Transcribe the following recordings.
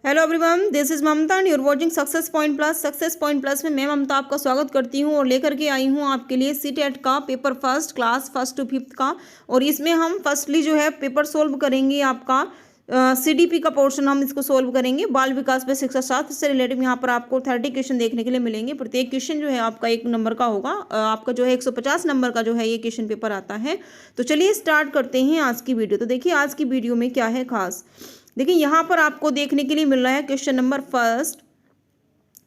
Hello everyone, this is Mamta and you are watching success point plus. Success point plus में मैं ममता आपका स्वागत करती हूं और लेकर के आई हूं आपके लिए सीटेट का पेपर फर्स्ट क्लास 1 to 5 का। और इसमें हम फर्स्टली जो है पेपर सोल्व करेंगे आपका सीडीपी का पोर्शन हम इसको सोल्व करेंगे। बाल विकास पे शिक्षा शास्त्र से रिलेटेड यहाँ पर आपको 30 क्वेश्चन देखने के लिए मिलेंगे। प्रत्येक क्वेश्चन जो है आपका 1 नंबर का होगा। आपका जो है 150 नंबर का जो है ये क्वेश्चन पेपर आता है। तो चलिए स्टार्ट करते हैं आज की वीडियो। तो देखिए आज की वीडियो में क्या है खास। देखिए यहाँ पर आपको देखने के लिए मिल रहा है question number first.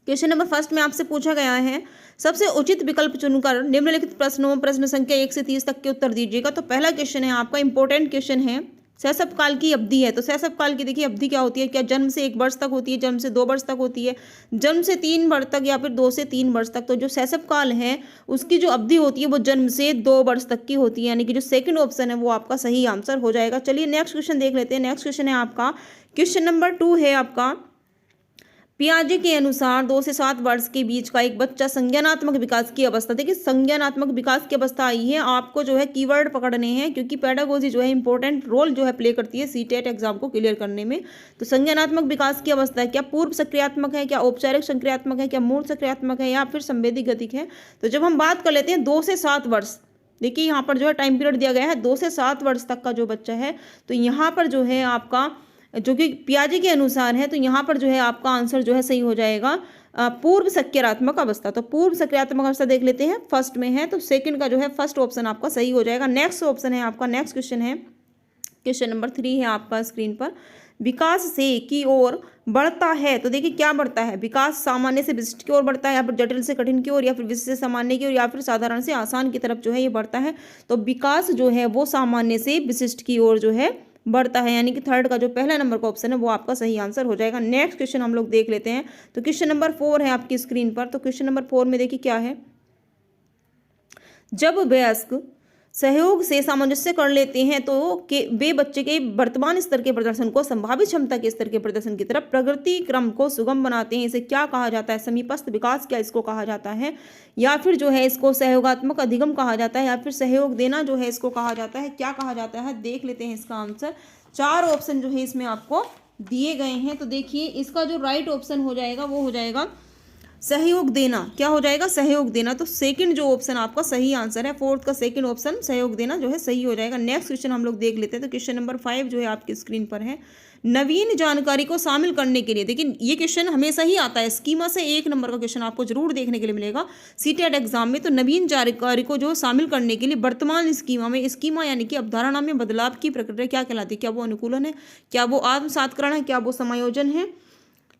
Question number first में आपसे पूछा गया है सबसे उचित विकल्प चुनकर निम्नलिखित प्रश्नों प्रश्न संख्या 1 से 30 तक के उत्तर दीजिएगा। तो पहला क्वेश्चन है आपका इंपॉर्टेंट क्वेश्चन है, शैशव काल की अवधि है। तो शैशव काल की देखिए अवधि क्या होती है, क्या जन्म से 1 वर्ष तक होती है, जन्म से 2 वर्ष तक होती है, जन्म से 3 वर्ष तक या फिर 2 से 3 वर्ष तक। तो जो शैशव काल है उसकी जो अवधि होती है वो जन्म से 2 वर्ष तक की होती है, यानी कि जो सेकंड ऑप्शन है वो आपका सही आंसर हो जाएगा। चलिए नेक्स्ट क्वेश्चन देख लेते हैं। नेक्स्ट क्वेश्चन है आपका क्वेश्चन नंबर 2 है आपका, पियाजे के अनुसार 2 से 7 वर्ष के बीच का एक बच्चा संज्ञानात्मक विकास की अवस्था। देखिए संज्ञानात्मक विकास की अवस्था आई है, आपको जो है कीवर्ड पकड़ने हैं क्योंकि पेडागोजी जो है इंपॉर्टेंट रोल जो है प्ले करती है सीटेट एग्जाम को क्लियर करने में। तो संज्ञानात्मक विकास की अवस्था है, क्या पूर्व सक्रियात्मक है, क्या औपचारिक सक्रियात्मक है, क्या मूल सक्रियात्मक है या फिर संवेदी गतिक है। तो जब हम बात कर लेते हैं 2 से 7 वर्ष, देखिए यहाँ पर जो है टाइम पीरियड दिया गया है 2 से 7 वर्ष तक का जो बच्चा है, तो यहाँ पर जो है आपका जो कि पियाजे के अनुसार है, तो यहाँ पर जो है आपका आंसर जो है सही हो जाएगा पूर्व सक्रियात्मक अवस्था। तो पूर्व सक्रियात्मक अवस्था देख लेते हैं, फर्स्ट में है तो सेकंड का जो है फर्स्ट ऑप्शन आपका सही हो जाएगा। नेक्स्ट ऑप्शन है आपका, नेक्स्ट क्वेश्चन है क्वेश्चन नंबर 3 है आपका स्क्रीन पर, विकास से की ओर बढ़ता है। तो देखिए क्या बढ़ता है, विकास सामान्य से विशिष्ट की ओर बढ़ता है या फिर जटिल से कठिन की ओर या फिर विशिष्ट से सामान्य की ओर या फिर साधारण से आसान की तरफ जो है ये बढ़ता है। तो विकास जो है वो सामान्य से विशिष्ट की ओर जो है बढ़ता है, यानी कि थर्ड का जो पहला नंबर का ऑप्शन है वो आपका सही आंसर हो जाएगा। नेक्स्ट क्वेश्चन हम लोग देख लेते हैं। तो क्वेश्चन नंबर 4 है आपकी स्क्रीन पर। तो क्वेश्चन नंबर 4 में देखिए क्या है, जब वयस्क सहयोग से सामंजस्य कर लेते हैं तो वे बच्चे के वर्तमान स्तर के प्रदर्शन को संभावित क्षमता के स्तर के प्रदर्शन की तरफ प्रगति क्रम को सुगम बनाते हैं। इसे क्या कहा जाता है, समीपस्थ विकास क्या इसको कहा जाता है, या फिर जो है इसको सहयोगात्मक अधिगम कहा जाता है, या फिर सहयोग देना जो है इसको कहा जाता है, क्या कहा जाता है। देख लेते हैं इसका आंसर। 4 ऑप्शन जो है इसमें आपको दिए गए हैं। तो देखिए इसका जो राइट ऑप्शन हो जाएगा वो हो जाएगा सहयोग देना। क्या हो जाएगा, सहयोग देना। तो सेकंड जो ऑप्शन आपका सही आंसर है, फोर्थ का सेकंड ऑप्शन सहयोग देना जो है सही हो जाएगा। नेक्स्ट क्वेश्चन हम लोग देख लेते हैं। तो क्वेश्चन नंबर 5 जो है आपकी स्क्रीन पर है, नवीन जानकारी को शामिल करने के लिए। देखिए ये क्वेश्चन हमेशा ही आता है, स्कीमा से 1 नंबर का क्वेश्चन आपको जरूर देखने के लिए मिलेगा सीटेट एग्जाम में। तो नवीन जानकारी को जो शामिल करने के लिए वर्तमान स्कीमा में, स्कीमा यानी कि अवधारणा में बदलाव की प्रक्रिया क्या कहलाती है, क्या वो अनुकूलन है, क्या वो आत्मसातकरण है, क्या वो समायोजन है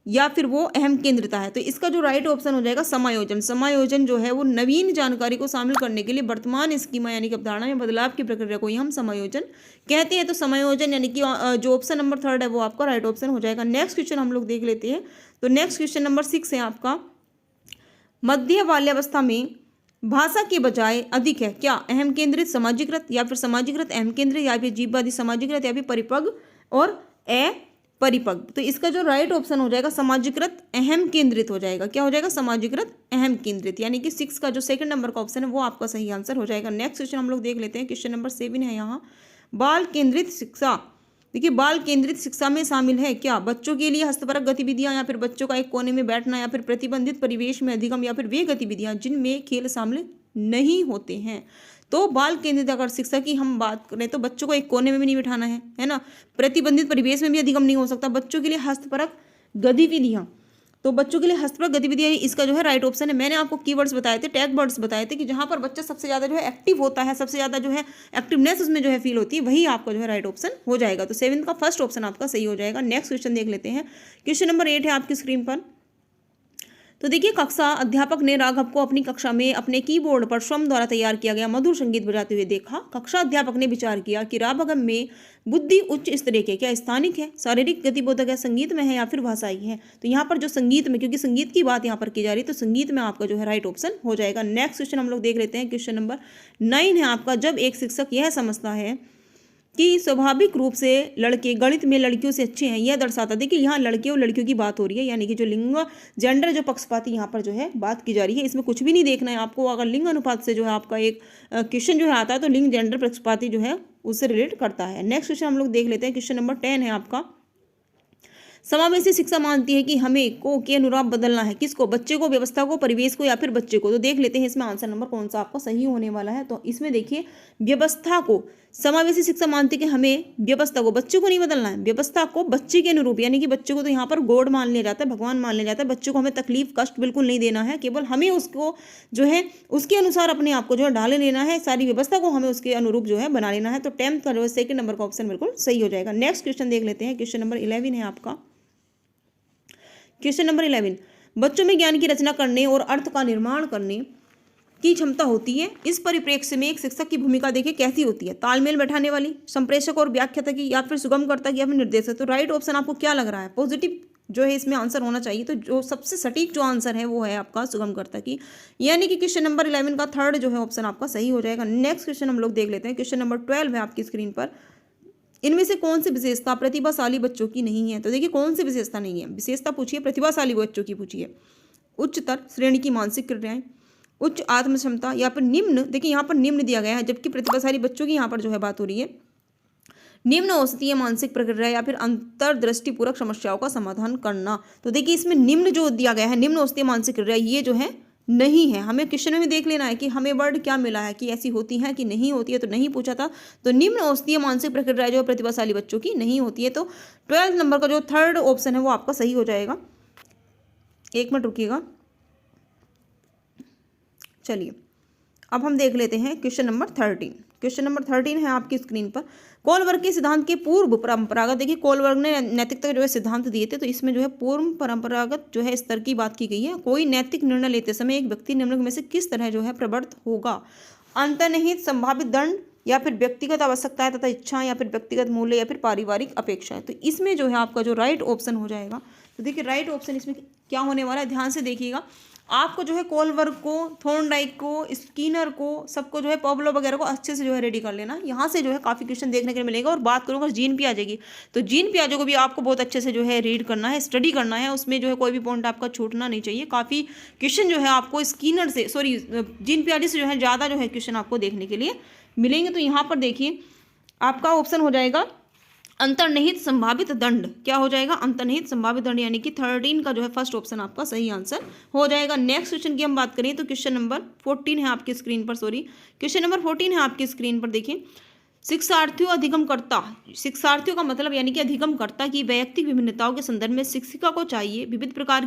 या फिर वो अहम केंद्रिता है। तो इसका जो राइट ऑप्शन हो जाएगा समायोजन। समायोजन जो है वो नवीन जानकारी को शामिल करने के लिए वर्तमान स्कीमा यानी कि अवधारणा में बदलाव की प्रक्रिया को ही हम समायोजन कहते हैं। तो समायोजन यानी कि जो ऑप्शन नंबर 3 है वो आपका राइट ऑप्शन हो जाएगा। नेक्स्ट क्वेश्चन हम लोग देख लेते हैं। तो नेक्स्ट क्वेश्चन नंबर 6 है आपका, मध्य बाल्यावस्था में भाषा के बजाय अधिक है, क्या अहम केंद्रित समाजीकृत या फिर समाजीकृत अहम केंद्रित या फिर जीववादी समाजीकृत या फिर परिपक्व और परिपक्व। तो इसका जो राइट ऑप्शन हो जाएगा समाजीकृत अहम केंद्रित हो जाएगा। क्या हो जाएगा, समाजीकृत अहम केंद्रित, यानी कि 6 का जो सेकंड नंबर का ऑप्शन है वो आपका सही आंसर हो जाएगा। नेक्स्ट क्वेश्चन हम लोग देख लेते हैं। क्वेश्चन नंबर 7 है यहाँ, बाल केंद्रित शिक्षा। देखिए बाल केंद्रित शिक्षा में शामिल है क्या बच्चों के लिए हस्तपरक गतिविधियां या फिर बच्चों का एक कोने में बैठना या फिर प्रतिबंधित परिवेश में अधिगम या फिर वे गतिविधियां जिनमें खेल शामिल नहीं होते हैं। तो बाल केंद्रित अगर शिक्षा की हम बात करें तो बच्चों को एक कोने में भी नहीं बिठाना है ना, प्रतिबंधित परिवेश में भी अधिगम नहीं हो सकता, बच्चों के लिए हस्तपरक गतिविधियां, तो बच्चों के लिए हस्तपरक गतिविधियां इसका जो है राइट ऑप्शन है। मैंने आपको कीवर्ड्स बताए थे, टैग वर्ड्स बताए थे कि जहां पर बच्चा सबसे ज़्यादा जो है एक्टिव होता है, सबसे ज़्यादा जो है एक्टिवनेस उसमें जो है फील होती है, वही आपका जो है राइट ऑप्शन हो जाएगा। तो 7 का फर्स्ट ऑप्शन आपका सही हो जाएगा। नेक्स्ट क्वेश्चन देख लेते हैं। क्वेश्चन नंबर 8 है आपकी स्क्रीन पर। तो देखिए कक्षा अध्यापक ने राघव को अपनी कक्षा में अपने कीबोर्ड पर स्वयं द्वारा तैयार किया गया मधुर संगीत बजाते हुए देखा। कक्षा अध्यापक ने विचार किया कि राघव में बुद्धि उच्च स्तरीय के, क्या स्थानिक है, शारीरिक गतिबोधक है, संगीत में है या फिर भाषाई है। तो यहाँ पर जो संगीत में, क्योंकि संगीत की बात यहाँ पर की जा रही है, तो संगीत में आपका जो है राइट ऑप्शन हो जाएगा। नेक्स्ट क्वेश्चन हम लोग देख लेते हैं। क्वेश्चन नंबर 9 है आपका, जब एक शिक्षक यह समझता है कि स्वाभाविक रूप से लड़के गणित में लड़कियों से अच्छे हैं, यह दर्शाता है। देखिए यहाँ लड़के और लड़कियों की बात हो रही है, यानी कि जो लिंग जेंडर जो पक्षपाती यहाँ पर जो है बात की जा रही है, इसमें कुछ भी नहीं देखना है आपको। अगर लिंग अनुपात से जो है आपका एक क्वेश्चन जो है आता है तो लिंग जेंडर पक्षपाती जो है उससे रिलेट करता है। नेक्स्ट क्वेश्चन हम लोग देख लेते हैं। क्वेश्चन नंबर 10 है आपका, समावेशी शिक्षा मानती है कि हमें को के अनुरूप बदलना है, किसको, बच्चे को, व्यवस्था को, परिवेश को या फिर बच्चे को। तो देख लेते हैं इसमें आंसर नंबर कौन सा आपका सही होने वाला है। तो इसमें देखिए व्यवस्था को समावेशी शिक्षा मानती है कि हमें व्यवस्था को, बच्चे को नहीं बदलना है, व्यवस्था को बच्चे के अनुरूप, यानी कि बच्चे को तो यहाँ पर गॉड मान लिया जाता है, भगवान मान लिया जाता है, बच्चे को हमें तकलीफ कष्ट बिल्कुल नहीं देना है, केवल हमें उसको जो है उसके अनुसार अपने आप को जो है ढाल लेना है, सारी व्यवस्था को हमें उसके अनुरूप जो है बना लेना है। तो 10th का जो है सेकंड नंबर का ऑप्शन बिल्कुल सही हो जाएगा। नेक्स्ट क्वेश्चन देख लेते हैं, क्वेश्चन नंबर 11 है आपका। क्वेश्चन नंबर 11, बच्चों में ज्ञान की रचना करने और अर्थ का निर्माण करने की क्षमता होती है। इस परिप्रेक्ष्य में एक शिक्षक की भूमिका देखिए कैसी होती है, तालमेल बैठाने वाली, संप्रेषक और व्याख्याता की, या फिर सुगमकर्ता की, या फिर निर्देशक। तो राइट ऑप्शन आपको क्या लग रहा है, पॉजिटिव जो है इसमें आंसर होना चाहिए। तो जो सबसे सटीक जो आंसर है वो है आपका सुगमकर्ता की, यानी कि क्वेश्चन नंबर 11 का थर्ड जो है ऑप्शन आपका सही हो जाएगा। नेक्स्ट क्वेश्चन हम लोग देख लेते हैं, क्वेश्चन नंबर 12 है आपकी स्क्रीन पर। इनमें से कौन सी विशेषता प्रतिभाशाली बच्चों की नहीं है। तो देखिए कौन सी विशेषता नहीं है, विशेषता पूछिए प्रतिभाशाली बच्चों की पूछिए। उच्चतर श्रेणी की मानसिक क्रियाएं, उच्च आत्म क्षमता, या फिर निम्न, देखिए यहाँ पर निम्न दिया गया है, जबकि प्रतिभाशाली बच्चों की यहाँ पर जो है बात हो रही है। निम्न औसतीय मानसिक प्रक्रिया या फिर अंतर्दृष्टिपूर्वक समस्याओं का समाधान करना। तो देखिए इसमें निम्न जो दिया गया है, निम्न औसतीय मानसिक क्रिया, ये जो है नहीं है। हमें क्वेश्चन में देख लेना है कि हमें वर्ड क्या मिला है, कि ऐसी होती है कि नहीं होती है। तो नहीं पूछा था, तो निम्न औसतीय मानसिक प्रक्रिया जो प्रतिभाशाली बच्चों की नहीं होती है। तो 12 नंबर का जो थर्ड ऑप्शन है वो आपका सही हो जाएगा। एक मिनट रुकिएगा, चलिए अब हम देख लेते हैं क्वेश्चन नंबर 13। क्वेश्चन नंबर 13 है आपकी स्क्रीन पर। कोलबर्ग के सिद्धांत के पूर्व परंपरागत, देखिए कोलबर्ग ने नैतिकता के जो है सिद्धांत दिए थे, तो इसमें जो है पूर्व परंपरागत जो है स्तर की बात की गई है। कोई नैतिक निर्णय लेते समय एक व्यक्ति निम्नलिखित में से किस तरह जो है प्रवृत्त होगा, अंतर्निहित संभावित दंड, या फिर व्यक्तिगत आवश्यकताएं तथा इच्छाएं, या फिर व्यक्तिगत मूल्य, या फिर पारिवारिक अपेक्षाएं। तो इसमें जो है आपका जो राइट ऑप्शन हो जाएगा। तो देखिए राइट ऑप्शन इसमें क्या होने वाला है, ध्यान से देखिएगा। आपको जो है कोलबर्ग को, थॉर्नडाइक को, स्किनर को, सबको जो है पाब्लो वगैरह को अच्छे से जो है रेडी कर लेना। यहाँ से जो है काफ़ी क्वेश्चन देखने के लिए मिलेगा। और बात करूँगा जीन पियाजे की, तो जीन पियाजे को भी आपको बहुत अच्छे से जो है रीड करना है, स्टडी करना है। उसमें जो है कोई भी पॉइंट आपका छूटना नहीं चाहिए। काफ़ी क्वेश्चन जो है आपको स्किनर से, सॉरी जीन पियाजे से जो है ज़्यादा जो है क्वेश्चन आपको देखने के लिए मिलेंगे। तो यहाँ पर देखिए आपका ऑप्शन हो जाएगा अंतर्निहित संभावित दंड। क्या हो जाएगा, अंतर्निहित संभावित दंड, यानी कि 13 का जो है फर्स्ट ऑप्शन आपका सही आंसर हो जाएगा। नेक्स्ट क्वेश्चन की हम बात करें तो क्वेश्चन नंबर 14 है आपकी स्क्रीन पर, सॉरी क्वेश्चन नंबर 14 है आपकी स्क्रीन पर। देखिए शिक्षार्थियों अधिगमकर्ता, शिक्षार्थियों का मतलब यानी कि अधिगमकर्ता की वैयक्तिक विभिन्नताओं के संदर्भ में शिक्षिका को चाहिए विविध प्रकार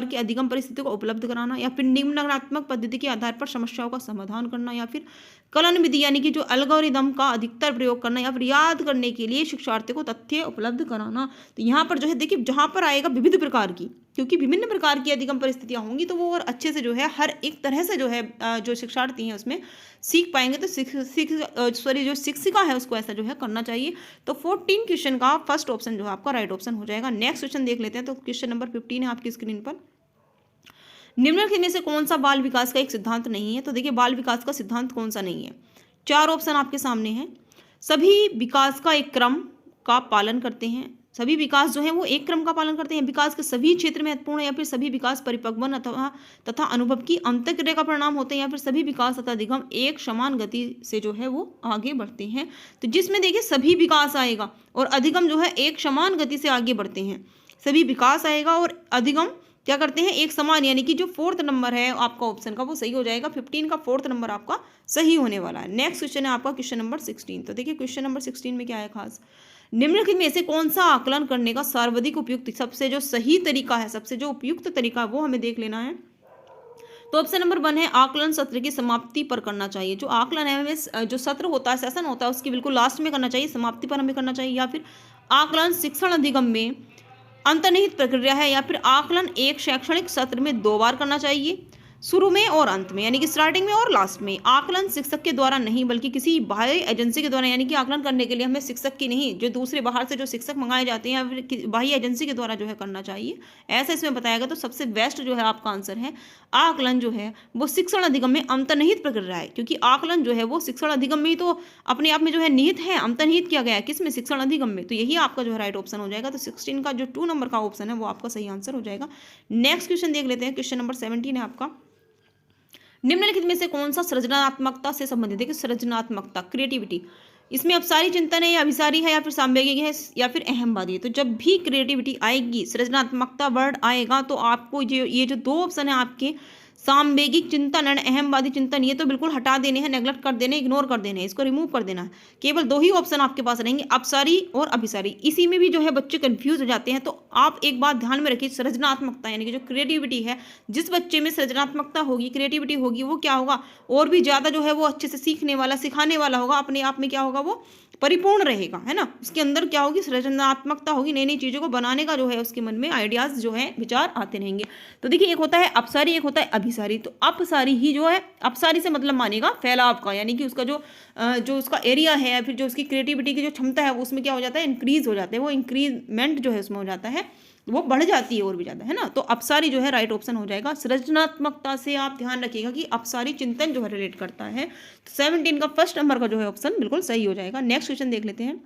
की अधिगम परिस्थितियों को उपलब्ध कराना, या फिर निम्नात्मक पद्धति के आधार पर समस्याओं का समाधान करना, या फिर कलन विधि यानी कि जो एल्गोरिदम का अधिकतर प्रयोग करना, या फिर याद करने के लिए शिक्षार्थियों को तथ्य उपलब्ध कराना। तो यहाँ पर जो है देखिए जहाँ पर आएगा विविध प्रकार की, क्योंकि विभिन्न प्रकार की अधिगम परिस्थितियाँ होंगी तो वो और अच्छे से जो है हर एक तरह से जो है जो शिक्षार्थी हैं उसमें सीख पाएंगे। तो जो शिक्षिका है उसको ऐसा जो है करना चाहिए। तो 14 क्वेश्चन का फर्स्ट ऑप्शन जो है आपका राइट ऑप्शन हो जाएगा। नेक्स्ट क्वेश्चन देख लेते हैं। तो क्वेश्चन नंबर 15 है आपकी स्क्रीन पर। निम्नलिखित में से कौन सा बाल विकास का एक सिद्धांत नहीं है। तो देखिए बाल विकास का सिद्धांत कौन सा नहीं है, 4 ऑप्शन आपके सामने हैं। सभी विकास का एक क्रम का पालन करते हैं, सभी विकास जो है वो एक क्रम का पालन करते हैं, विकास के सभी क्षेत्र महत्वपूर्ण है, या फिर सभी विकास परिपक्वन अथवा तथा अनुभव की अंतःक्रिया का परिणाम होते हैं, या फिर सभी विकास तथा अधिगम एक समान गति से जो है वो आगे बढ़ते हैं। तो जिसमें देखिए सभी विकास आएगा और अधिगम जो है एक समान गति से आगे बढ़ते हैं। सभी विकास आएगा और अधिगम क्या करते हैं एक समान, यानी कि जो 4th नंबर है आपका ऑप्शन का वो सही हो जाएगा। 15 का 4th नंबर आपका सही होने वाला है। नेक्स्ट क्वेश्चन है आपका क्वेश्चन नंबर 16। तो देखिए क्वेश्चन नंबर 16 में क्या है खास, निम्नलिखित में से कौन सा आकलन करने का सर्वाधिक उपयुक्त, सबसे जो सही तरीका है, सबसे जो उपयुक्त तरीका है वो हमें देख लेना है। तो ऑप्शन नंबर 1 है आकलन सत्र की समाप्ति पर करना चाहिए। जो आकलन है हमें जो सत्र होता है, सेशन होता है, उसकी बिल्कुल लास्ट में करना चाहिए, समाप्ति पर हमें करना चाहिए। या फिर आकलन शिक्षण अधिगम में अंतर्निहित प्रक्रिया है, या फिर आकलन एक शैक्षणिक सत्र में 2 बार करना चाहिए, शुरू में और अंत में, यानी कि स्टार्टिंग में और लास्ट में। आकलन शिक्षक के द्वारा नहीं बल्कि किसी बाह्य एजेंसी के द्वारा, यानी कि आकलन करने के लिए हमें शिक्षक की नहीं, जो दूसरे बाहर से जो शिक्षक मंगाए जाते हैं या फिर बाह्य एजेंसी के द्वारा जो है करना चाहिए, ऐसा इसमें बताया गया। तो सबसे बेस्ट जो है आपका आंसर है आकलन जो है वो शिक्षण अधिगम में अंतर्निहित प्रक्रिया है, क्योंकि आकलन जो है वो शिक्षण अधिगम में ही तो अपने आप में जो है निहित है, अंतर्निहित किया गया है किसमें, शिक्षण अधिगम में। तो यही आपका जो है राइट ऑप्शन हो जाएगा। तो 16 का जो 2 नंबर का ऑप्शन है वो आपका सही आंसर हो जाएगा। नेक्स्ट क्वेश्चन देख लेते हैं। क्वेश्चन नंबर 17 है आपका। निम्नलिखित में से कौन सा सृजनात्मकता से संबंधित है, कि सृजनात्मकता क्रिएटिविटी इसमें अपसारी चिंतन है या अभिसारी है या फिर सामवेगिक है या फिर अहमवादी है। तो जब भी क्रिएटिविटी आएगी, सृजनात्मकता वर्ड आएगा, तो आपको ये जो दो ऑप्शन है आपके, सामवेगिक चिंतन एंड अहमवादी चिंतन, ये तो बिल्कुल हटा देने हैं, नेग्लेक्ट कर देने, इग्नोर कर देने हैं, इसको रिमूव कर देना है। केवल दो ही ऑप्शन आपके पास रहेंगे, अपसारी और अभिसारी। इसी में भी जो है बच्चे कंफ्यूज हो जाते हैं। तो आप एक बात ध्यान में रखिए, सृजनात्मकता यानी कि जो क्रिएटिविटी है, जिस बच्चे में सृजनात्मकता होगी, क्रिएटिविटी होगी, वो क्या होगा, और भी ज़्यादा जो है वो अच्छे से सीखने वाला, सिखाने वाला होगा, अपने आप में क्या होगा, वो परिपूर्ण रहेगा, है ना। उसके अंदर क्या होगी, सृजनात्मकता होगी, नई नई चीज़ों को बनाने का जो है उसके मन में आइडियाज़ जो है, विचार आते रहेंगे। तो देखिए, एक होता है अपसारी, एक होता है अभिसारी। तो अपसारी ही जो है, अपसारी से मतलब मानेगा फैलाव का, यानी कि उसका जो उसका एरिया है, फिर जो उसकी क्रिएटिविटी की जो क्षमता है, उसमें क्या हो जाता है, इंक्रीज हो जाता है, वो इंक्रीजमेंट जो है उसमें हो जाता है, वो बढ़ जाती है और भी ज़्यादा, है ना। तो अपसारी जो है राइट ऑप्शन हो जाएगा। सृजनात्मकता से आप ध्यान रखिएगा कि अपसारी चिंतन जो है रिलेट करता है। तो 17 का फर्स्ट नंबर का जो है ऑप्शन बिल्कुल सही हो जाएगा। नेक्स्ट क्वेश्चन देख लेते हैं।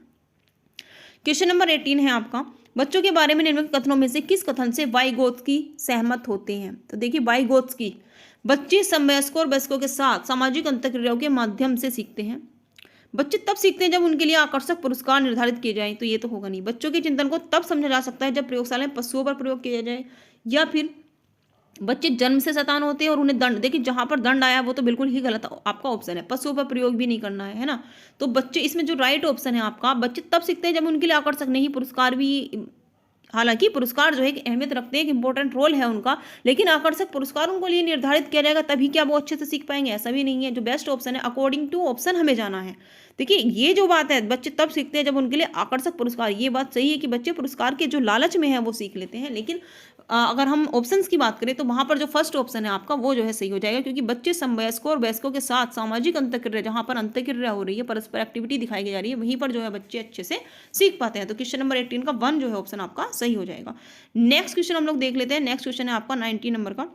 क्वेश्चन नंबर 18 है आपका, बच्चों के बारे में निम्नलिखित कथनों में से किस कथन से वाइगोत्स्की सहमत होते हैं। तो देखिए, वाइगोत्स्की, बच्चे समवयस्कों और वयस्कों के साथ सामाजिक अंतःक्रियाओं के माध्यम से सीखते हैं। बच्चे तब सीखते हैं जब उनके लिए आकर्षक पुरस्कार निर्धारित किए जाएं। तो ये तो होगा नहीं। बच्चों के चिंतन को तब समझा जा सकता है जब प्रयोगशाला में पशुओं पर प्रयोग किया जाए, या फिर बच्चे जन्म से शैतान होते हैं और उन्हें दंड, देखिए जहां पर दंड आया वो तो बिल्कुल ही गलत आपका ऑप्शन है, पशुओं पर प्रयोग भी नहीं करना है ना। तो बच्चे, इसमें जो राइट ऑप्शन है आपका, बच्चे तब सीखते हैं जब उनके लिए आकर्षक, नहीं पुरस्कार भी, हालांकि पुरस्कार जो है कि अहमियत रखते हैं, एक इंपॉर्टेंट रोल है उनका, लेकिन आकर्षक पुरस्कार उनको लिए निर्धारित किया जाएगा तभी क्या वो अच्छे से सीख पाएंगे, ऐसा भी नहीं है। जो बेस्ट ऑप्शन है, अकॉर्डिंग टू ऑप्शन हमें जाना है। देखिए, ये जो बात है, बच्चे तब सीखते हैं जब उनके लिए आकर्षक पुरस्कार, ये बात सही है कि बच्चे पुरस्कार के जो लालच में है वो सीख लेते हैं, लेकिन अगर हम ऑप्शंस की बात करें तो वहां पर जो फर्स्ट ऑप्शन है आपका, वो जो है सही हो जाएगा, क्योंकि बच्चे समवयस्कों और वयस्कों के साथ सामाजिक अंतःक्रिया, जहां पर अंतःक्रिया हो रही है, परस्पर एक्टिविटी दिखाई जा रही है, वहीं पर जो है बच्चे अच्छे से सीख पाते हैं। तो क्वेश्चन नंबर 18 का 1 जो है ऑप्शन आपका सही हो जाएगा। नेक्स्ट क्वेश्चन हम लोग देख लेते हैं। नेक्स्ट क्वेश्चन है आपका 19 नंबर का,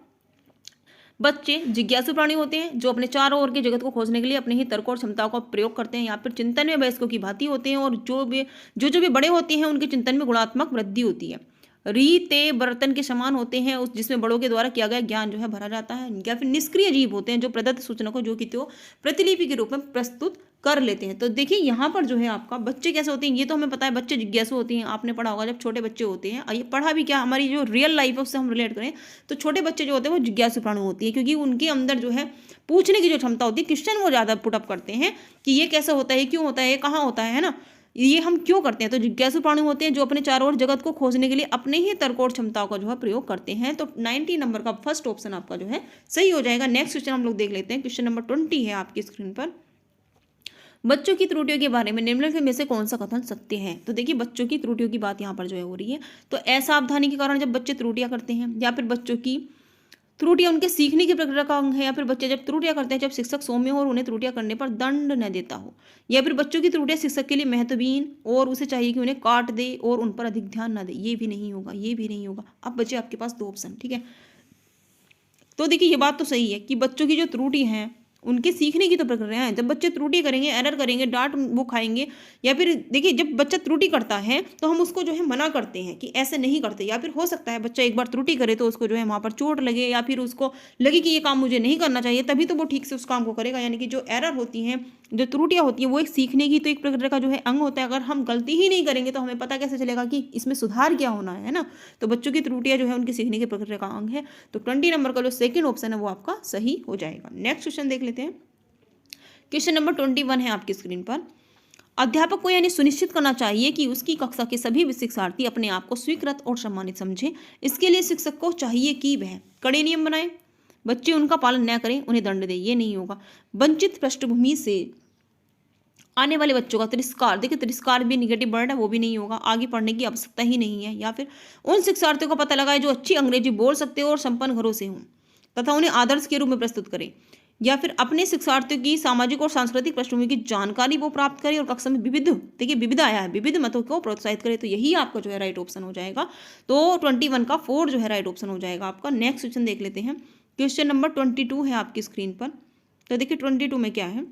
बच्चे जिज्ञासु प्राणी होते हैं जो अपने चारों ओर के जगत को खोजने के लिए अपने ही तर्क और क्षमताओं का प्रयोग करते हैं, या फिर चिंतन में वयस्कों की भांति होते हैं, और जो भी बड़े होते हैं उनके चिंतन में गुणात्मक वृद्धि होती है। रीते बर्तन के समान होते हैं, उस जिसमें बड़ों के द्वारा किया गया ज्ञान जो है भरा जाता है, या फिर निष्क्रिय जीव होते हैं जो प्रदत्त सूचना को जो कि तो प्रतिलिपि के रूप में प्रस्तुत कर लेते हैं। तो देखिए, यहाँ पर जो है आपका बच्चे कैसे होते हैं, ये तो हमें पता है, बच्चे जिज्ञासु होते हैं, आपने पढ़ा होगा जब छोटे बच्चे होते हैं, ये पढ़ा भी क्या, हमारी जो रियल लाइफ है उससे हम रिलेट करें तो छोटे बच्चे जो होते हैं वो जिज्ञासु प्राणी होती है, क्योंकि उनके अंदर जो है पूछने की जो क्षमता होती है, क्वेश्चन वो ज़्यादा पुटअप करते हैं कि ये कैसे होता है, क्यों होता है, कहाँ होता है ना, ये हम क्यों करते हैं। तो जिज्ञासु प्राणी होते हैं जो अपने चारों ओर जगत को खोजने के लिए अपने ही तर्क और क्षमताओं का जो है प्रयोग करते हैं। तो 19 नंबर का फर्स्ट ऑप्शन आपका जो है सही हो जाएगा। नेक्स्ट क्वेश्चन हम लोग देख लेते हैं। क्वेश्चन नंबर 20 है आपकी स्क्रीन पर, बच्चों की त्रुटियों के बारे में निम्नलिखित में से कौन सा कथन सत्य है। तो देखिए, बच्चों की त्रुटियों की बात यहाँ पर जो है हो रही है। तो असावधानी के कारण जब बच्चे त्रुटियां करते हैं, या फिर बच्चों की त्रुटियां उनके सीखने की प्रक्रिया का अंग है, या फिर बच्चे जब त्रुटियां करते हैं जब शिक्षक सौम्य हो और उन्हें त्रुटियां करने पर दंड न देता हो, या फिर बच्चों की त्रुटियां शिक्षक के लिए महत्वहीन और उसे चाहिए कि उन्हें काट दे और उन पर अधिक ध्यान न दे। ये भी नहीं होगा, ये भी नहीं होगा। अब बच्चे आपके पास दो ऑप्शन, ठीक है। तो देखिए, ये बात तो सही है कि बच्चों की जो त्रुटि है उनके सीखने की तो प्रक्रिया है। जब बच्चे त्रुटि करेंगे, एरर करेंगे, डांट वो खाएंगे, या फिर देखिए जब बच्चा त्रुटि करता है तो हम उसको जो है मना करते हैं कि ऐसे नहीं करते, या फिर हो सकता है बच्चा एक बार त्रुटि करे तो उसको जो है वहाँ पर चोट लगे, या फिर उसको लगे कि ये काम मुझे नहीं करना चाहिए, तभी तो वो ठीक से उस काम को करेगा। यानी कि जो एरर होती हैं, जो त्रुटियां होती हैं, वो एक सीखने की तो एक प्रक्रिया का जो है अंग होता है। अगर हम गलती ही नहीं करेंगे तो हमें पता कैसे चलेगा कि इसमें सुधार क्या होना है ना। तो बच्चों की त्रुटियां जो है उनकी सीखने की प्रक्रिया का अंग है। तो 20 नंबर का जो सेकंड ऑप्शन है वो आपका सही हो जाएगा। नेक्स्ट क्वेश्चन देख लेते हैं। क्वेश्चन नंबर 21 है आपकी स्क्रीन पर, अध्यापक को यानी सुनिश्चित करना चाहिए कि उसकी कक्षा के सभी शिक्षार्थी अपने आप को स्वीकृत और सम्मानित समझें। इसके लिए शिक्षक को चाहिए कि वह कड़े नियम बनाए, बच्चे उनका पालन न करें, उन्हें दंड दे, ये नहीं होगा। वंचित पृष्ठभूमि से आने वाले बच्चों का तिरस्कार, देखिए तिरस्कार भी निगेटिव वर्ड है, वो भी नहीं होगा। आगे पढ़ने की आवश्यकता ही नहीं है। या फिर उन शिक्षार्थियों को पता लगाए जो अच्छी अंग्रेजी बोल सकते हो और संपन्न घरों से हों, तथा उन्हें आदर्श के रूप में प्रस्तुत करें। या फिर अपने शिक्षार्थियों की सामाजिक और सांस्कृतिक पृष्ठभूमि की जानकारी वो प्राप्त करे और कक्षा में विविध, देखिए विविध आया है, विविध मतों को प्रोत्साहित करे। तो यही आपका जो है राइट ऑप्शन हो जाएगा। तो 21 का 4 जो है राइट ऑप्शन हो जाएगा आपका। नेक्स्ट क्वेश्चन देख लेते हैं। क्वेश्चन नंबर 22 है आपकी स्क्रीन पर। तो देखिए 22 में क्या है,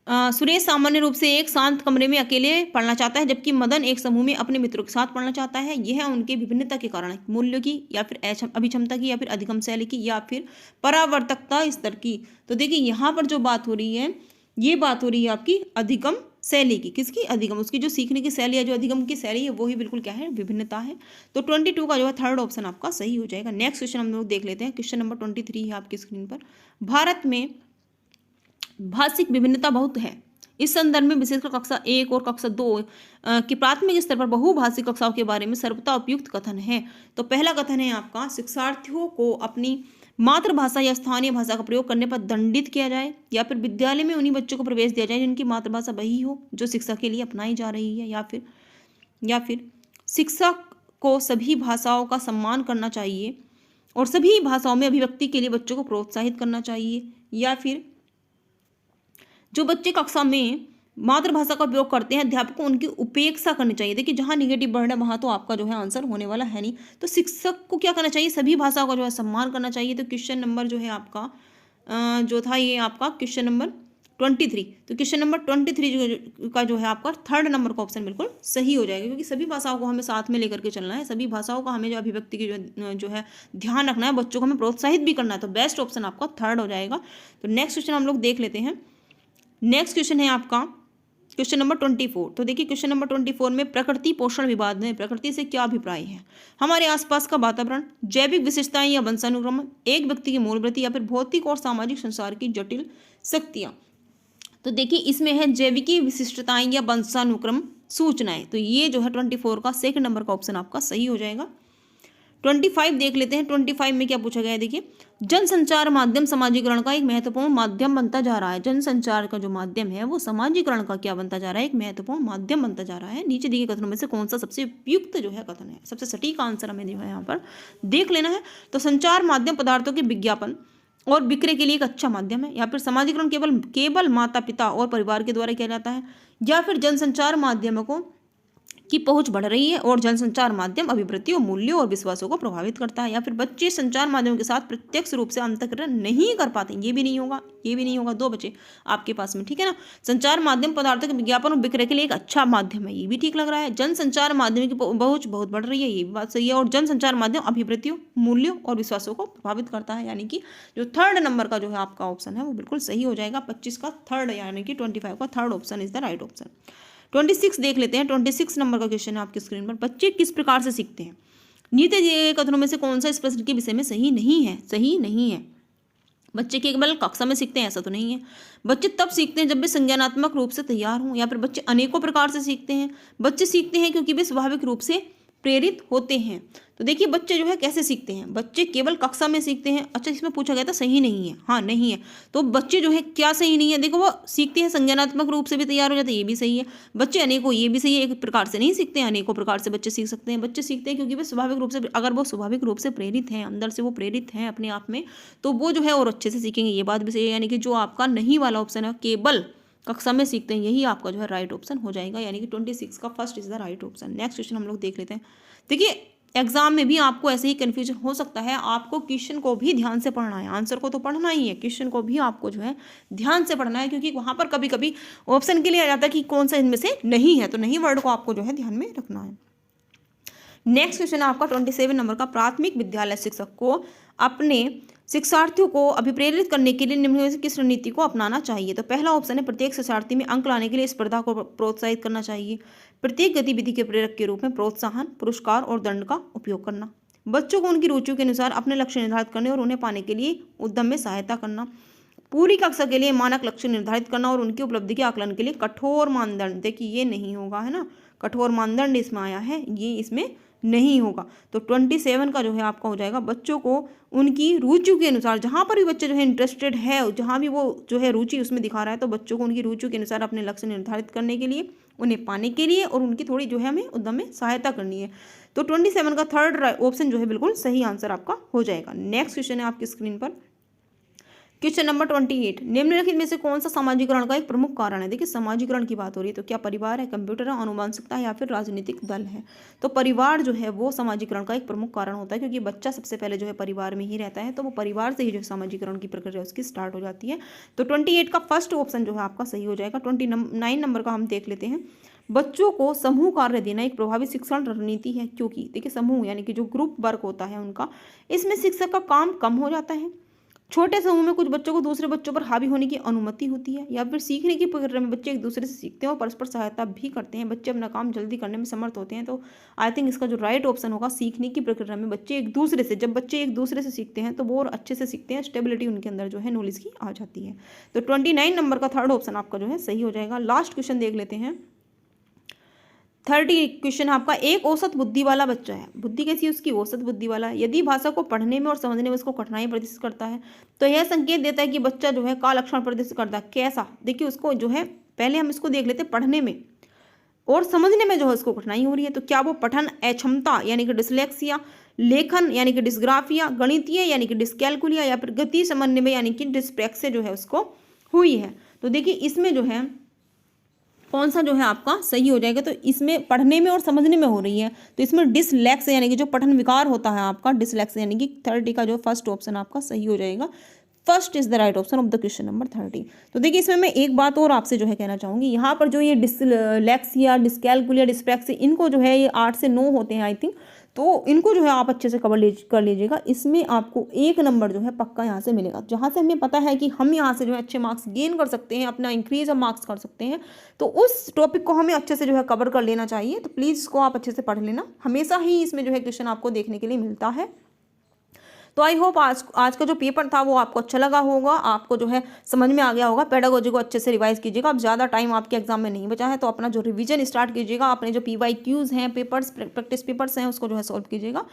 सुरेश सामान्य रूप से एक शांत कमरे में अकेले पढ़ना चाहता है, जबकि मदन एक समूह में अपने मित्रों के साथ पढ़ना चाहता है। यह उनके विभिन्नता के कारण है, मूल्यों की, या फिर अभिक्षमता की, या फिर अधिगम शैली की, या फिर परावर्तकता स्तर की। तो देखिए यहाँ पर जो बात हो रही है ये बात हो रही है आपकी अधिगम शैली की, किसकी? अधिगम, उसकी जो सीखने की शैली है, जो अधिगम की शैली है, वो ही बिल्कुल क्या है? विभिन्नता है। तो 22 का जो है थर्ड ऑप्शन आपका सही हो जाएगा। नेक्स्ट क्वेश्चन हम लोग देख लेते हैं। क्वेश्चन नंबर 23 है आपकी स्क्रीन पर। भारत में भाषिक विभिन्नता बहुत है। इस संदर्भ में विशेषकर कक्षा 1 और कक्षा 2 की प्राथमिक स्तर पर बहुभाषिक कक्षाओं के बारे में सर्वथा उपयुक्त कथन है। तो पहला कथन है आपका, शिक्षार्थियों को अपनी मातृभाषा या स्थानीय भाषा का प्रयोग करने पर दंडित किया जाए, या फिर विद्यालय में उन्हीं बच्चों को प्रवेश दिया जाए जिनकी मातृभाषा वही हो जो शिक्षा के लिए अपनाई जा रही है, या फिर शिक्षक को सभी भाषाओं का सम्मान करना चाहिए और सभी भाषाओं में अभिव्यक्ति के लिए बच्चों को प्रोत्साहित करना चाहिए, या फिर जो बच्चे कक्षा में मातृभाषा का उपयोग करते हैं अध्यापक को उनकी उपेक्षा करनी चाहिए। देखिए जहाँ निगेटिव वर्ड है वहाँ तो आपका जो है आंसर होने वाला है नहीं। तो शिक्षक को क्या करना चाहिए? सभी भाषाओं का जो है सम्मान करना चाहिए। तो क्वेश्चन नंबर जो है आपका जो था ये आपका क्वेश्चन नंबर 23। तो क्वेश्चन नंबर 23 का जो है आपका थर्ड नंबर का ऑप्शन बिल्कुल सही हो जाएगा, क्योंकि सभी भाषाओं को हमें साथ में लेकर के चलना है। सभी भाषाओं का हमें जो अभिव्यक्ति की जो है ध्यान रखना है, बच्चों को हमें प्रोत्साहित भी करना है। तो बेस्ट ऑप्शन आपका थर्ड हो जाएगा। तो नेक्स्ट क्वेश्चन हम लोग देख लेते हैं। नेक्स्ट क्वेश्चन है आपका क्वेश्चन नंबर 24। तो देखिए क्वेश्चन नंबर 24 में प्रकृति पोषण विवाद में प्रकृति से क्या अभिप्राय है? हमारे आसपास का वातावरण, जैविक विशेषताएं या वंशानुक्रम, एक व्यक्ति की मूलवृत्ति, या फिर भौतिक और सामाजिक संसार की जटिल शक्तियां। तो देखिए इसमें है जैविकी विशिष्टताएं या वंशानुक्रम सूचनाएं। तो ये जो है 24 का सेकंड नंबर का ऑप्शन आपका सही हो जाएगा। 25 देख लेते हैं। 25 में क्या पूछा गया है? देखिए जनसंचार माध्यम समाजीकरण का एक महत्वपूर्ण माध्यम बनता जा रहा है। जनसंचार का जो माध्यम है वो समाजीकरण का क्या बनता जा रहा है? एक महत्वपूर्ण माध्यम बनता जा रहा है। नीचे दिए कथनों में से कौन सा सबसे उपयुक्त जो है कथन है? सबसे सटीक आंसर हमें जो है यहाँ पर देख लेना है। तो संचार माध्यम पदार्थों के विज्ञापन और विक्रय के लिए एक अच्छा माध्यम है, या फिर समाजीकरण केवल माता पिता और परिवार के द्वारा किया जाता है, या फिर जनसंचार माध्यमों को की पहुंच बढ़ रही है और जनसंचार माध्यम अभिवृत्ति और मूल्यों और विश्वासों को प्रभावित करता है, या फिर बच्चे संचार माध्यमों के साथ प्रत्यक्ष रूप से अंतःक्रिया नहीं कर पाते। ये भी नहीं होगा, ये भी नहीं होगा। दो बचे आपके पास में, ठीक है ना। संचार माध्यम पदार्थों के विज्ञापन और विक्रय के लिए एक अच्छा माध्यम है, ये भी ठीक लग रहा है। जनसंचार माध्यम की पहुंच बहुत बढ़ रही है, ये भी बात सही है। और जनसंचार माध्यम अभिवृत्तियों, मूल्यों और विश्वासों को प्रभावित करता है, यानी कि जो थर्ड नंबर का जो है आपका ऑप्शन है वो बिल्कुल सही हो जाएगा। 25 का थर्ड, यानी कि 25 का third option is the right option. 26 देख लेते हैं। 26 नंबर का क्वेश्चन है आपकी स्क्रीन पर। बच्चे किस प्रकार से सीखते हैं? नीचे दिए कथनों में से कौन सा इस प्रश्न के विषय में सही नहीं है? सही नहीं है। बच्चे केवल कक्षा में सीखते हैं ऐसा तो नहीं है। बच्चे तब सीखते हैं जब वे संज्ञानात्मक रूप से तैयार हों, या फिर बच्चे अनेकों प्रकार से सीखते हैं। बच्चे सीखते हैं क्योंकि वे स्वाभाविक रूप से प्रेरित होते हैं। तो देखिए बच्चे जो है कैसे सीखते हैं? बच्चे केवल कक्षा में सीखते हैं। अच्छा, इसमें पूछा गया था सही नहीं है, हाँ नहीं है। तो बच्चे जो है क्या सही नहीं है? देखो वो सीखते हैं संज्ञानात्मक रूप से भी तैयार हो जाते हैं, ये भी सही है। बच्चे अनेकों, ये भी सही है। एक प्रकार से नहीं सीखते हैं, अनेकों प्रकार से बच्चे सीख सकते हैं। बच्चे सीखते हैं क्योंकि वे स्वाभाविक रूप से, अगर वो स्वाभाविक रूप से प्रेरित हैं, अंदर से वो प्रेरित हैं अपने आप में, तो वो जो है और अच्छे से सीखेंगे, ये बात भी सही है। यानी कि जो आपका नहीं वाला ऑप्शन है, केवल कक्षा में सीखते हैं, यही आपका जो है राइट ऑप्शन हो जाएगा, यानी कि 26 का first is the right option. Next question हम लोग देख लेते हैं। देखिए एग्जाम में भी आपको ऐसे ही कन्फ्यूजन हो सकता है, आपको क्वेश्चन को भी ध्यान से पढ़ना है, आंसर को तो पढ़ना ही है, क्वेश्चन को भी आपको जो है ध्यान से पढ़ना है, क्योंकि वहाँ पर कभी कभी ऑप्शन के लिए आ जाता है कि कौन सा इनमें से नहीं है, तो नहीं वर्ड को आपको जो है ध्यान में रखना है। नेक्स्ट क्वेश्चन है आपका 27 नंबर का। प्राथमिक विद्यालय शिक्षक को अपने शिक्षार्थियों को अभिप्रेरित करने के लिए निम्न में से किस रणनीति को अपनाना चाहिए? तो पहला ऑप्शन है प्रत्येक शिक्षार्थी में अंक लाने के लिए स्पर्धा को प्रोत्साहित करना चाहिए। प्रत्येक गतिविधि के प्रेरक के रूप में प्रोत्साहन, पुरस्कार और दंड का उपयोग करना। बच्चों को उनकी रुचियों के अनुसार अपने लक्ष्य निर्धारित करने और उन्हें पाने के लिए उद्यम में सहायता करना। पूरी कक्षा के लिए मानक लक्ष्य निर्धारित करना और उनकी उपलब्धि के आकलन के लिए कठोर मानदंड। देखिए ये नहीं होगा, है ना, कठोर मानदंड इसमें आया है, ये इसमें नहीं होगा। तो 27 का जो है आपका हो जाएगा बच्चों को उनकी रुचियों के अनुसार, जहाँ पर भी बच्चे जो है इंटरेस्टेड है, जहाँ भी वो जो है रुचि उसमें दिखा रहा है, तो बच्चों को उनकी रुचियों के अनुसार अपने लक्ष्य निर्धारित करने के लिए, उन्हें पाने के लिए और उनकी थोड़ी जो है हमें उद्यम में सहायता करनी है। तो 27 का थर्ड ऑप्शन जो है बिल्कुल सही आंसर आपका हो जाएगा। नेक्स्ट क्वेश्चन है आपकी स्क्रीन पर क्वेश्चन नंबर 28। निम्नलिखित में से कौन सा समाजीकरण का एक प्रमुख कारण है? देखिए समाजीकरण की बात हो रही है, तो क्या परिवार है, कंप्यूटर है, आनुवंशिकता है, या फिर राजनीतिक दल है? तो परिवार जो है वो समाजीकरण का एक प्रमुख कारण होता है, क्योंकि बच्चा सबसे पहले जो है परिवार में ही रहता है, तो वो परिवार से ही जो समाजीकरण की प्रक्रिया उसकी स्टार्ट हो जाती है। तो 28 का फर्स्ट ऑप्शन जो है आपका सही हो जाएगा। 29 नंबर का हम देख लेते हैं। बच्चों को समूह कार्य देना एक प्रभावी शिक्षण रणनीति है, क्योंकि देखिए समूह यानी कि जो ग्रुप वर्क होता है उनका, इसमें शिक्षक का काम कम हो जाता है, छोटे समूह में कुछ बच्चों को दूसरे बच्चों पर हावी होने की अनुमति होती है, या फिर सीखने की प्रक्रिया में बच्चे एक दूसरे से सीखते हैं और परस्पर सहायता भी करते हैं, बच्चे अपना काम जल्दी करने में समर्थ होते हैं। तो आई थिंक इसका जो राइट ऑप्शन होगा, सीखने की प्रक्रिया में बच्चे एक दूसरे से, जब बच्चे एक दूसरे से सीखते हैं तो वो और अच्छे से सीखते हैं, स्टेबिलिटी उनके अंदर जो है नॉलेज की आ जाती है। तो 29 नंबर का थर्ड ऑप्शन आपका जो है सही हो जाएगा। लास्ट क्वेश्चन देख लेते हैं। 30 क्वेश्चन आपका, एक औसत बुद्धि वाला बच्चा है, बुद्धि कैसी है उसकी, औसत बुद्धि वाला है, यदि भाषा को पढ़ने में और समझने में उसको कठिनाई प्रदर्शित करता है तो यह संकेत देता है कि बच्चा जो है का लक्षण प्रदर्शित करता है। कैसा, देखिए उसको जो है, पहले हम इसको देख लेते हैं, पढ़ने में और समझने में जो है उसको कठिनाई हो रही है, तो क्या वो पठन अक्षमता यानी कि डिसलेक्सिया, लेखन यानी कि डिस्ग्राफिया, गणितीय यानी कि डिस्कैलकुलिया, या फिर गति समन्वय यानी कि डिस्प्रैक्सिया जो है उसको हुई है। तो देखिए इसमें जो है कौन सा जो है आपका सही हो जाएगा, तो इसमें पढ़ने में और समझने में हो रही है, तो इसमें डिसलेक्स यानी कि जो पठन विकार होता है आपका, डिसलेक्स यानी कि 30 का जो फर्स्ट ऑप्शन आपका सही हो जाएगा। First is the right option of the question number 30। तो देखिए इसमें मैं एक बात और आपसे जो है कहना चाहूँगी, यहाँ पर जो ये डिसलेक्सिया, डिस्कैलकुलिया, डिस्प्रैक्सिया, इनको जो है ये 8 से 9 होते हैं आई थिंक, तो इनको जो है आप अच्छे से कर लीजिएगा। इसमें आपको 1 नंबर जो है पक्का यहाँ से मिलेगा, जहाँ से हमें पता है कि हम यहाँ से जो है अच्छे मार्क्स गेन कर सकते हैं, अपना इंक्रीज ऑफ मार्क्स कर सकते हैं, तो उस टॉपिक को हमें अच्छे से जो है कवर कर लेना चाहिए। तो प्लीज़ इसको आप अच्छे से पढ़ लेना, हमेशा ही इसमें जो है क्वेश्चन आपको देखने के लिए मिलता है। तो आई होप आज का जो पेपर था वो आपको अच्छा लगा होगा, आपको जो है समझ में आ गया होगा। पेडागोजी को अच्छे से रिवाइज कीजिएगा, अब ज़्यादा टाइम आपके एग्जाम में नहीं बचा है, तो अपना जो रिवीजन स्टार्ट कीजिएगा, अपने जो PYQs हैं, पेपर्स, प्रैक्टिस पेपर्स हैं, उसको जो है सॉल्व कीजिएगा।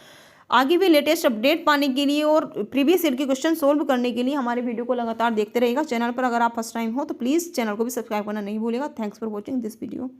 आगे भी लेटेस्ट अपडेट पाने के लिए और प्रीवियस ईयर के क्वेश्चन सोल्व करने के लिए हमारे वीडियो को लगातार देखते रहिएगा। चैनल पर अगर आप फर्स्ट टाइम हो तो प्लीज़ चैनल को भी सब्सक्राइब करना नहीं भूलिएगा। Thanks for watching this video.